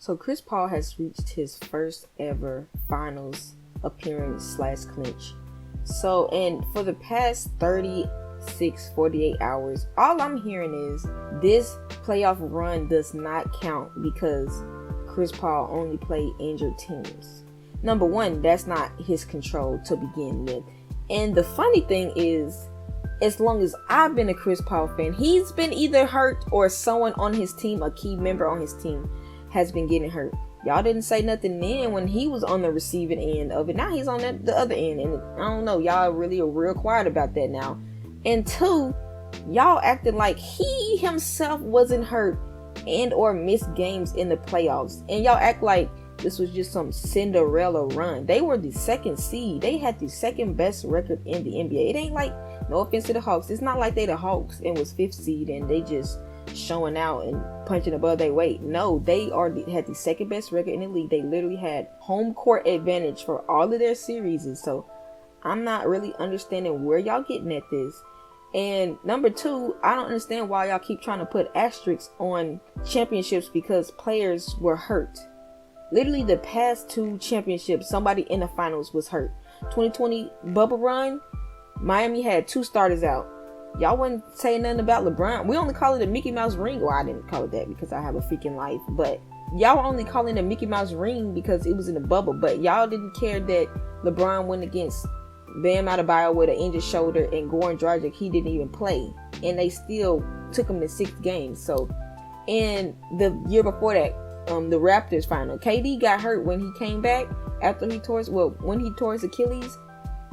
So Chris Paul has reached his first ever finals appearance / clinch. So, and for the past 48 hours, all I'm hearing is this playoff run does not count because Chris Paul only played injured teams. Number one, that's not his control to begin with. And the funny thing is, as long as I've been a Chris Paul fan, he's been either hurt or someone on his team, a key member on his team, has been getting hurt. Y'all didn't say nothing then when he was on the receiving end of it. Now he's on the other end, and I don't know, y'all really are real quiet about that now. And two, y'all acted like he himself wasn't hurt and or missed games in the playoffs, and y'all act like this was just some Cinderella run. They were the second seed. They had the second best record in the NBA. It ain't like, no offense to the Hawks, it's not like they the Hawks and was 5th seed and they just showing out and punching above their weight. No, they had the second best record in the league. They literally had home court advantage for all of their series. So I'm not really understanding where y'all getting at this. And number two, I don't understand why y'all keep trying to put asterisks on championships because players were hurt. Literally the past 2 championships, somebody in the finals was hurt. 2020 bubble run, Miami had 2 starters out. Y'all wasn't saying nothing about LeBron. We only call it a Mickey Mouse ring. Well, I didn't call it that because I have a freaking life. But y'all were only calling it a Mickey Mouse ring because it was in the bubble. But y'all didn't care that LeBron went against Bam Adebayo with an injured shoulder and Goran Dragic, he didn't even play. And they still took him to 6 games. So, and the year before that, the Raptors final, KD got hurt when he came back after when he tore his Achilles.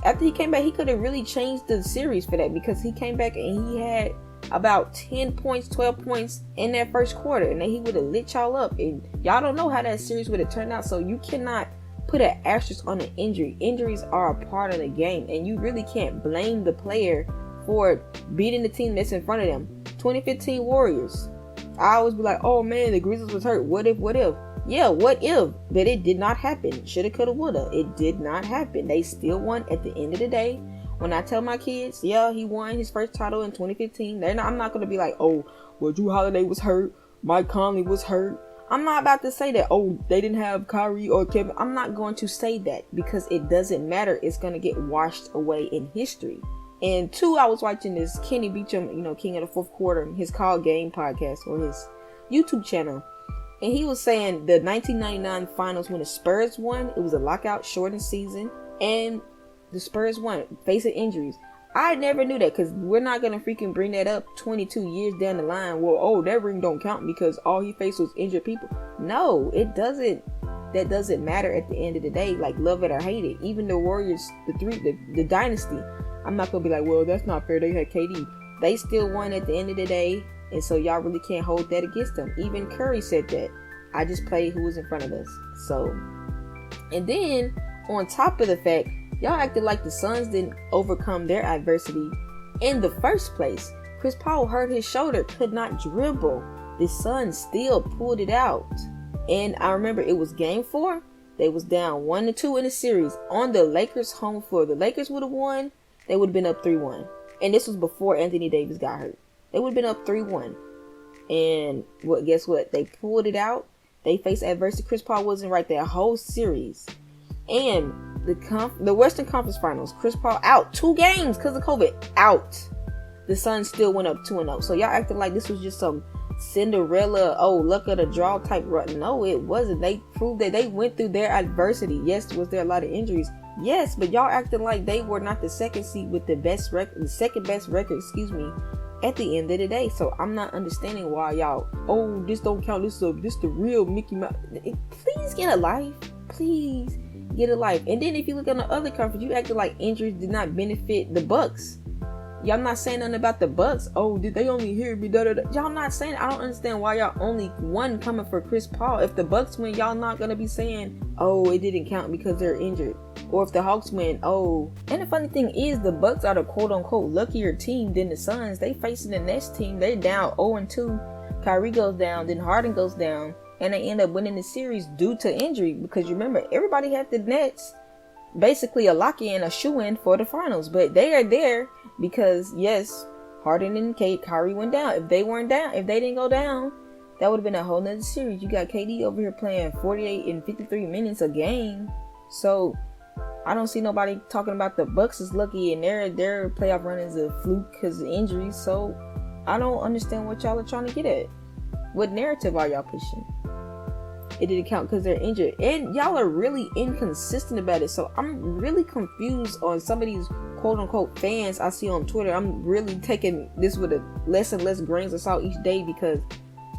After he came back, he could have really changed the series for that because he came back and he had about 10 points, 12 points in that first quarter, and then he would have lit y'all up. And y'all don't know how that series would have turned out, so you cannot put an asterisk on an injury. Injuries are a part of the game, and you really can't blame the player for beating the team that's in front of them. 2015 Warriors. I always be like, oh man, the Grizzlies was hurt. What if? Yeah, what if? But it did not happen. Shoulda, coulda, woulda. It did not happen. They still won at the end of the day. When I tell my kids, yeah, he won his first title in 2015, I'm not going to be like, oh, well, Drew Holiday was hurt. Mike Conley was hurt. I'm not about to say that, oh, they didn't have Kyrie or Kevin. I'm not going to say that because it doesn't matter. It's going to get washed away in history. And two, I was watching this Kenny Beecham, King of the Fourth Quarter, his Call Game podcast or his YouTube channel. And he was saying the 1999 finals when the Spurs won, it was a lockout shortened season. And the Spurs won, facing injuries. I never knew that because we're not going to freaking bring that up 22 years down the line. Well, oh, that ring don't count because all he faced was injured people. No, it doesn't. That doesn't matter at the end of the day. Like, love it or hate it. Even the Warriors, the dynasty, I'm not going to be like, well, that's not fair. They had KD. They still won at the end of the day. And so y'all really can't hold that against them. Even Curry said that. I just played who was in front of us. So, and then on top of the fact, y'all acted like the Suns didn't overcome their adversity in the first place. Chris Paul hurt his shoulder, could not dribble. The Suns still pulled it out. And I remember it was game 4. They was down 1-2 in the series on the Lakers home floor. The Lakers would have won. They would have been up 3-1. And this was before Anthony Davis got hurt. They would have been up 3-1. And guess what? They pulled it out. They faced adversity. Chris Paul wasn't right that whole series. And the Western Conference Finals, Chris Paul out 2 games because of COVID. Out. The Suns still went up 2-0. So y'all acting like this was just some Cinderella, oh, luck of the draw type run. No, it wasn't. They proved that they went through their adversity. Yes, was there a lot of injuries? Yes, but y'all acting like they were not the second seed with the second best record, at the end of the day. So I'm not understanding why y'all, oh, this don't count. This the real Mickey Mouse. Please get a life. Please get a life. And then if you look on the other conference, you acted like injuries did not benefit the Bucks. Y'all not saying nothing about the Bucks. Oh, did they only hear me? Y'all not saying. I don't understand why y'all only one coming for Chris Paul. If the Bucks win, y'all not gonna be saying, oh, it didn't count because they're injured. Or if the Hawks win, oh. And the funny thing is, the Bucks are the quote unquote luckier team than the Suns. They facing the next team. They're down 0-2. Kyrie goes down, then Harden goes down, and they end up winning the series due to injury. Because you remember, everybody had the Nets basically a lock-in, a shoe-in for the finals, but they are there because yes, Harden and Kyrie went down. If they didn't go down, that would have been a whole nother series. You got KD over here playing 48 and 53 minutes a game. So I don't see nobody talking about the Bucks is lucky and their playoff run is a fluke because of injuries. So I don't understand what y'all are trying to get at. What narrative are y'all pushing? It didn't count because they're injured, and y'all are really inconsistent about it. So I'm really confused on some of these quote unquote fans I see on Twitter. I'm really taking this with a less and less grains of salt each day, because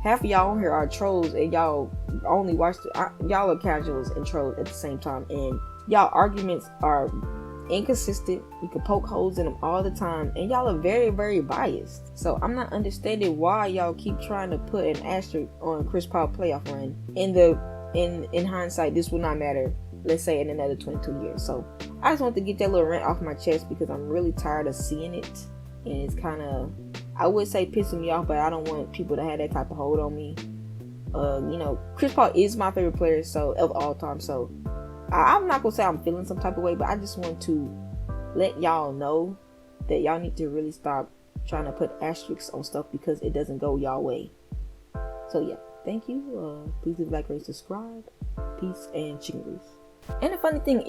half of y'all on here are trolls and y'all only watch y'all are casuals and trolls at the same time, and y'all arguments are inconsistent. You can poke holes in them all the time, and y'all are very, very biased. So I'm not understanding why y'all keep trying to put an asterisk on Chris Paul playoff run. In hindsight, this will not matter, let's say, in another 22 years. So I just want to get that little rant off my chest, because I'm really tired of seeing it, and it's kind of, I would say, pissing me off, but I don't want people to have that type of hold on me. Chris Paul is my favorite player of all time, so I'm not gonna say I'm feeling some type of way, but I just want to let y'all know that y'all need to really stop trying to put asterisks on stuff, because it doesn't go y'all way. So yeah, thank you. Please leave a like, rate, subscribe. Peace and chicken grease. And the funny thing is,